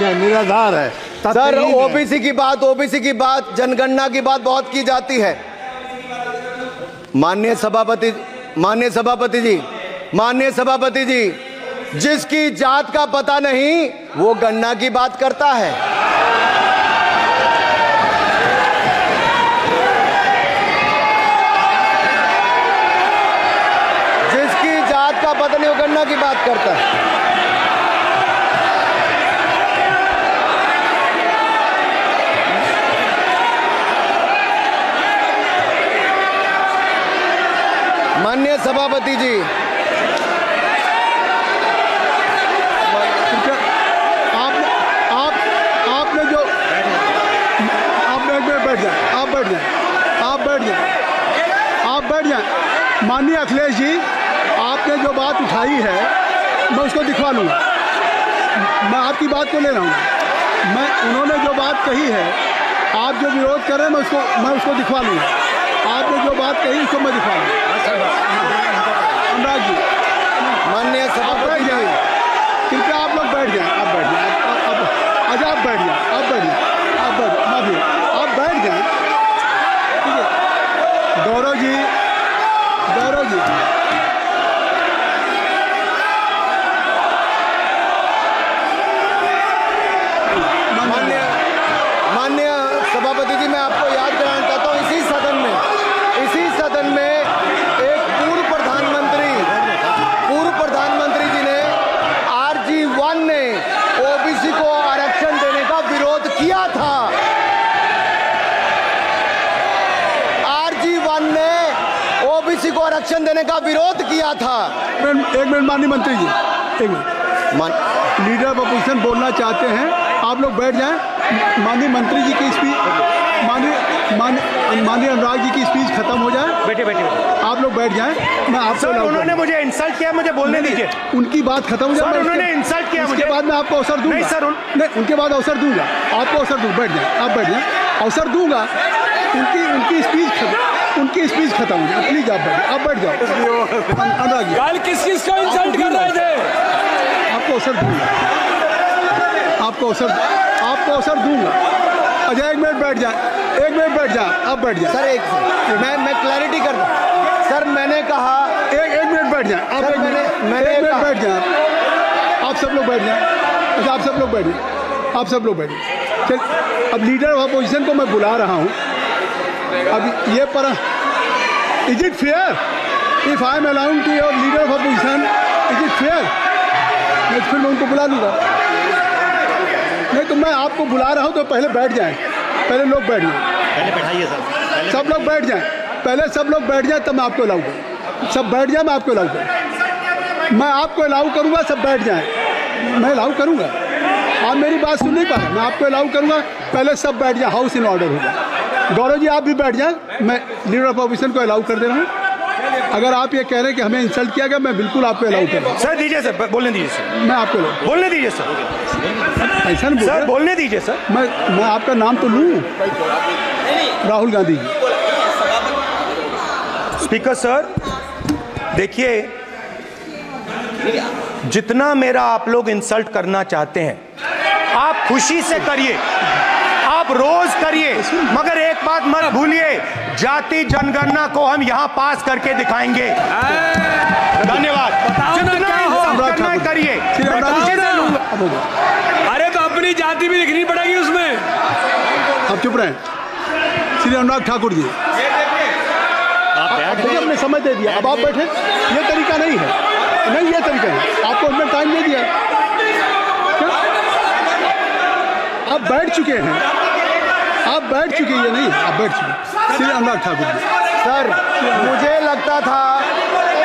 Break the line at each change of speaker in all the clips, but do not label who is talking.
निराधार है
sir. OBC की बात जनगणना की बात बहुत की जाती है। माननीय सभापति जी, जिसकी जात का पता नहीं वो गणना की बात करता है। जिसकी जात का पता नहीं वो गणना की बात करता है। माननीय सभापति जी,
आपने जो आप बैठ जाए। माननीय अखिलेश जी, आपने जो बात उठाई है मैं उसको दिखवा लूँगा। मैं आपकी बात को ले रहा हूँ। उन्होंने जो बात कही है, आप जो विरोध कर रहे हैं मैं उसको दिखवा लूँगा। आपने जो बात कही उसको मैं दिखवा लूँगा। अनुराग जी,
माननीय सभापति जी,
कृपया आप लोग बैठ जाएं। आप बैठ जाएं। आप बैठ जाएं। ठीक है। गौरव जी,
माननीय सभापति जी, मैं आपको याद कराना चाहता हूँ, इसी सदन में एक पूर्व प्रधानमंत्री जी ने RG1 ने ओबीसी को आरक्षण देने का विरोध किया था। RG1 ने ओबीसी को आरक्षण देने का विरोध किया था।
एक मिनट माननीय मंत्री जी, एक मिनट। लीडर ऑफ अपोजिशन बोलना चाहते हैं, आप लोग बैठ जाएं। माननीय मंत्री जी की स्पीच, माननीय अनुराग जी की स्पीच खत्म हो जाए। बैठे आप लोग बैठ जाएं। मैं आपसे,
उन्होंने मुझे इंसल्ट किया, मुझे बोलने दीजिए।
उनकी बात खत्म हो जाए।
उन्होंने इंसल्ट किया,
उसके बाद मैं आपको अवसर दूंगा।
नहीं सर,
नहीं, उनके बाद अवसर दूंगा। आपको अवसर दूंगा। बैठ जाएं। आप बैठ जाएं, अवसर दूंगा। उनकी स्पीच खत्म हो जाए। प्लीज आप बैठ जाओ। अनुराग जी,
कल किस को इंसल्ट कर रहे थे?
आपको अवसर दूंगा। आपको अवसर दूंगा। अच्छा, एक मिनट बैठ जाए। आप बैठ जाए।
सर मैं क्लैरिटी कर दूं। सर मैंने कहा
एक मिनट बैठ जाए। आप एक मिनट बैठ जाए। आप सब लोग बैठ जाए। अच्छा, आप सब लोग बैठ जाए। चल, अब लीडर ऑफ अपोजिशन को मैं बुला रहा हूँ। अब ये पर is it fair if I am allowing to your leader of opposition? Is it fair? मैं फिर मैं उनको बुला लूँगा। नहीं तो मैं आपको बुला रहा हूँ तो पहले बैठ जाएं। पहले लोग बैठ जाएं।
पहले बैठाइए सर।
सब लोग बैठ जाएं। पहले सब लोग बैठ जाएं, तब मैं आपको अलाउ करूँ। सब बैठ जाए, मैं आपको अलाउ करूँ। मैं आपको अलाउ करूँगा, सब बैठ जाएं। मैं अलाउ करूँगा। आप मेरी बात सुन नहीं पा रहे। मैं आपको अलाउ करूँगा, पहले सब बैठ जाए। हाउस इन ऑर्डर होगा। गौरव जी, आप भी बैठ जाएं। मैं लीडर ऑफ अपोजिशन को अलाउ कर दे रहा हूँ। अगर आप ये कह रहे हैं कि हमें इंसल्ट किया गया, मैं बिल्कुल आपको अलाउ करूँगा।
सर दीजिए, सर बोलने दीजिए सर।
मैं आपको
बोलने दीजिए सर।
ऐसा नहीं
सर बोलने दीजिए सर।
मैं आपका नाम तो लूँ। राहुल गांधी जी।
स्पीकर सर, देखिए, जितना मेरा आप लोग इंसल्ट करना चाहते हैं आप खुशी से करिए, आप रोज करिए, मगर एक बात मत भूलिए, जाति जनगणना को हम यहां पास करके दिखाएंगे। धन्यवाद। जितना इंसल्ट करना है करिए।
अरे तो अपनी जाति भी लिखनी पड़ेगी उसमें।
आप चुप रहे। श्री अनुराग ठाकुर जी, आपने समय दे दिया। अब आप बैठे। ये तरीका नहीं है। नहीं, ये तरीका है। आपको हमने टाइम दे दिया। आप बैठ चुके हैं। आप बैठ चुके हैं। नहीं, आप बैठ चुके। श्री अनुराग ठाकुर जी।
सर, मुझे लगता था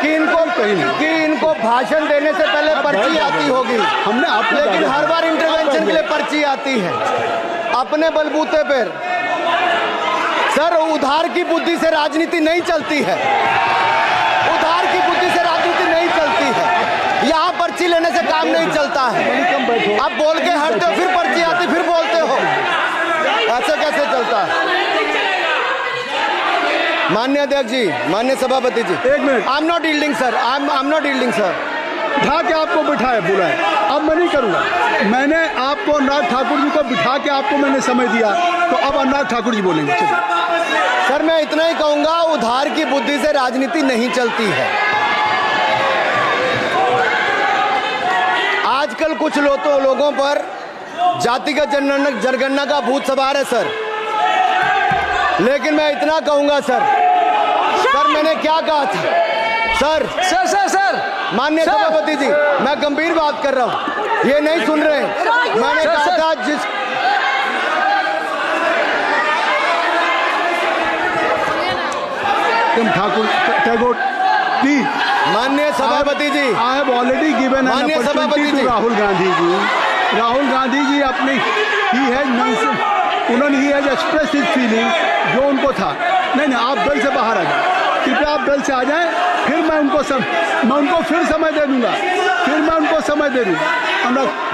कि इनको भाषण देने से पहले पर्ची आती होगी।
हमने आपको,
लेकिन हर बार इंटरवेंशन के लिए पर्ची आती है अपने बलबूते पर। सर, उधार की बुद्धि से राजनीति नहीं चलती है। उधार की बुद्धि से राजनीति नहीं चलती है। यहाँ पर्ची लेने से काम नहीं चलता है। आप बोल के हटते हो, फिर पर्ची आती, फिर बोलते हो। ऐसे कैसे चलता है? माननीय अध्यक्ष जी, माननीय सभापति जी,
एक minute.
I am not yielding sir. I am not yielding sir.
उठा के आपको बिठाया बुलाया, अब मैं नहीं करूँगा। मैंने आपको अनुराग ठाकुर जी को बिठा के आपको मैंने समय दिया, तो अब अनुराग ठाकुर जी बोलेंगे। चलिए
सर मैं इतना ही कहूंगा, उधार की बुद्धि से राजनीति नहीं चलती है। आजकल कुछ लोगों पर जातिगत जनगणना का भूत सवार है सर, लेकिन मैं इतना कहूंगा सर मैंने क्या कहा था सर माननीय सभापति जी, मैं गंभीर बात कर रहा हूं, ये नहीं सुन रहे। मैंने कहा था जिस
ठाकुर टैगोर प्लीज,
माननीय सभापति जी,
I have already given an opportunity to Rahul Gandhi ji. Rahul Gandhi ji अपनी ही हैज एक्सप्रेस हिज फीलिंग जो उनको था। नहीं आप दल से बाहर आ जाए, कृपया आप दल से आ जाएं, फिर मैं उनको फिर समय दे दूंगा,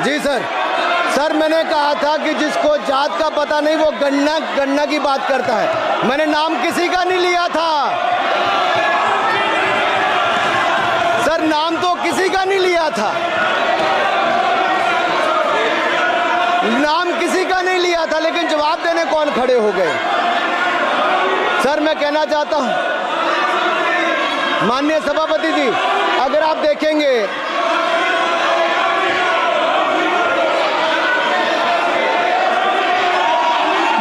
जी सर मैंने कहा था कि जिसको जात का पता नहीं वो गणना की बात करता है। मैंने नाम किसी का नहीं लिया था सर, नाम तो किसी का नहीं लिया था, लेकिन जवाब देने कौन खड़े हो गए। सर मैं कहना चाहता हूं माननीय सभापति जी, अगर आप देखेंगे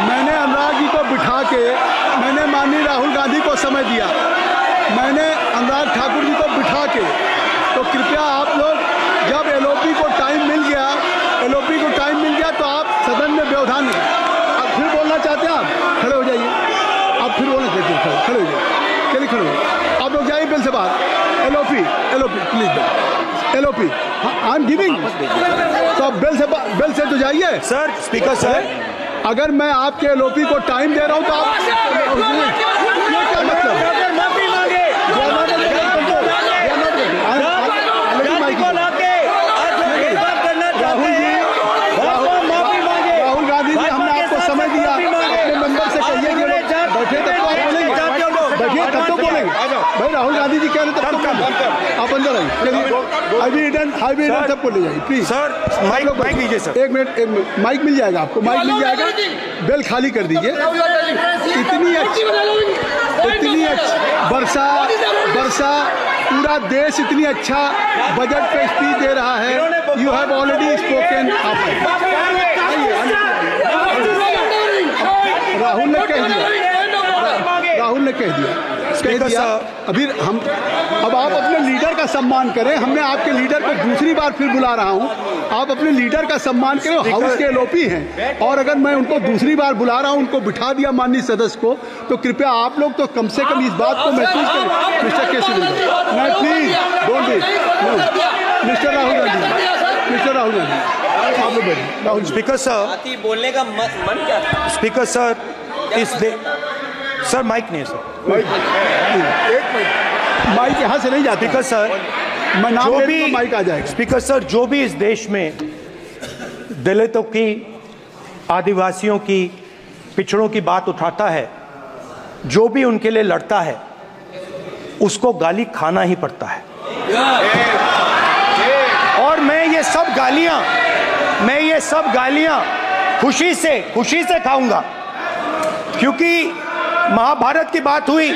मैंने अनुराग जी को बिठा के मैंने माननीय राहुल गांधी को समय दिया, मैंने अनुराग ठाकुर जी को बिठा के, तो कृपया आप लोग जब एलओपी को टाइम मिल गया तो आप सदन में व्यवधान नहीं। आप फिर बोलना चाहते हैं, आप खड़े हो जाइए, आप फिर बोलना चाहते हैं, खड़े हो जाइए, चलिए खड़े हो जाइए, आप लोग जाइए बिल से बाहर। LOP please, LOP I am giving, तो आप बिल से तो जाइए।
सर स्पीकर सर,
अगर मैं आपके एलओपी को टाइम दे रहा हूं तो आप ये क्या मतलब? राहुल गांधी जी, हमने आपको समय दिया, अपने मेंबर से कहिए कि बैठे तब तो आप बोलेंगे, बैठिए तब तो बोलेंगे। भाई राहुल गांधी जी कह रहे तब तो आप अंदर आइए। चलिए हाईवे सबको ले जाइए प्लीज।
सर माइक लीजिए सर,
एक मिनट माइक मिल जाएगा आपको, माइक मिल जाएगा, बेल खाली कर दीजिए। इतनी अच्छी वर्षा पूरा देश इतनी अच्छा बजट पे स्पीच दे रहा है। You have already spoken. Rahul ने कह दिया अभी हम, अब आप अपने लीडर का सम्मान करें। हमने आपके लीडर को दूसरी बार फिर बुला रहा हूं, आप अपने लीडर का सम्मान करें। हाउस के एलओपी हैं, और अगर मैं उनको दूसरी बार बुला रहा हूं, उनको बिठा दिया माननीय सदस्य को, तो कृपया आप लोग तो कम से कम इस बात को महसूस करें। मिस्टर केसी नहीं, please don't be mister Rahul Gandhi, आप लोग बैठिए। राहुल
स्पीकर सर,
बोलने का मन क्या था?
स्पीकर सर, सर माइक नहीं है सर,
एक मिनट, माइक यहाँ से नहीं जाती।
स्पीकर सर,
मैं नाम
जो
ले
भी
तो माइक आ जाएगा।
स्पीकर सर, जो भी इस देश में दलितों की, आदिवासियों की, पिछड़ों की बात उठाता है, जो भी उनके लिए लड़ता है, उसको गाली खाना ही पड़ता है। और मैं ये सब गालियां खुशी से खाऊंगा, क्योंकि महाभारत की बात हुई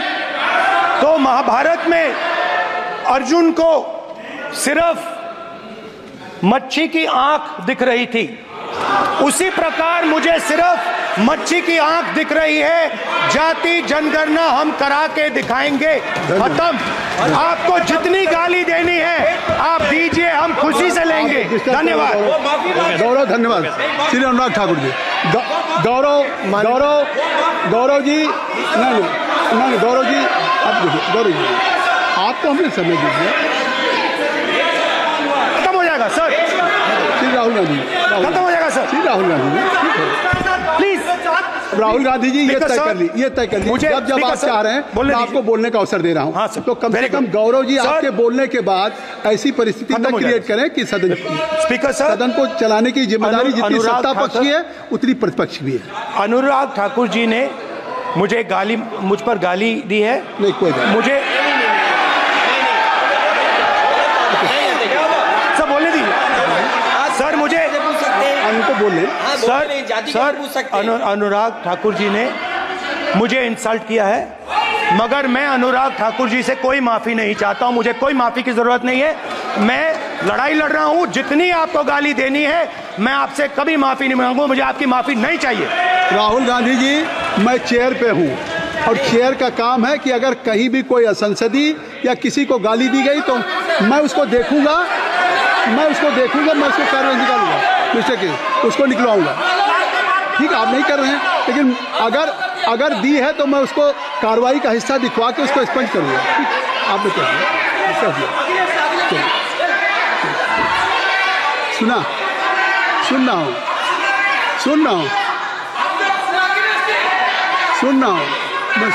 तो महाभारत में अर्जुन को सिर्फ मच्छी की आंख दिख रही थी, उसी प्रकार मुझे सिर्फ मच्छी की आंख दिख रही है। जाति जनगणना हम करा के दिखाएंगे, खत्म। आपको जितनी गाली देनी है आप दीजिए, हम खुशी से लेंगे। धन्यवाद
गौरव, धन्यवाद श्री अनुराग ठाकुर जी। गौरव जी, नहीं गौरव जी, अब देखिए गौरव जी, आपको हमने समय दीजिए,
खत्म हो जाएगा सर।
श्री राहुल गांधी,
खत्म हो जाएगा सर।
श्री राहुल गांधी
प्लीज
राहुल गांधी जी, ये तय कर ली,
मुझे
जब आप चाह रहे हैं मैं आपको बोलने का अवसर दे रहा हूं।
हाँ सर,
तो कम से कम गौरव जी आपके बोलने के बाद ऐसी परिस्थिति न क्रिएट करें कि सदन को चलाने की जिम्मेदारी जितनी सत्ता पक्ष की है उतनी प्रतिपक्ष भी है।
अनुराग ठाकुर जी ने मुझ पर गाली दी है।
नहीं कोई
मुझे
बोल रहे हैं।
हाँ, बोल
सर
रहे हैं, जाति कैसे पूछ सकते हैं?
अनुराग ठाकुर जी ने मुझे इंसल्ट किया है, मगर मैं अनुराग ठाकुर जी से कोई माफी नहीं चाहता हूं। मुझे कोई माफी की जरूरत नहीं है। मैं लड़ाई लड़ रहा हूं। जितनी आपको गाली देनी है मैं आपसे कभी माफी नहीं मांगूंगा। मुझे आपकी माफी नहीं चाहिए।
राहुल गांधी जी, मैं चेयर पे हूँ और चेयर का काम है कि अगर कहीं भी कोई असंसदीय या किसी को गाली दी गई तो मैं उसको देखूंगा, मैं उसको कार्रवाई निकालूंगा, मिस्टर के उसको निकलवाऊंगा। ठीक, आप नहीं कर रहे हैं, लेकिन अगर दी है तो मैं उसको कार्रवाई का हिस्सा दिखवा के उसको स्पंज करूंगा। ठीक, आपने कर दिया। सुन रहा हूँ मैं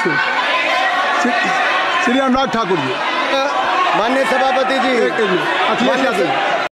श्री अनुराग ठाकुर जी,
माननीय सभापति जी,
अखिलेश यादव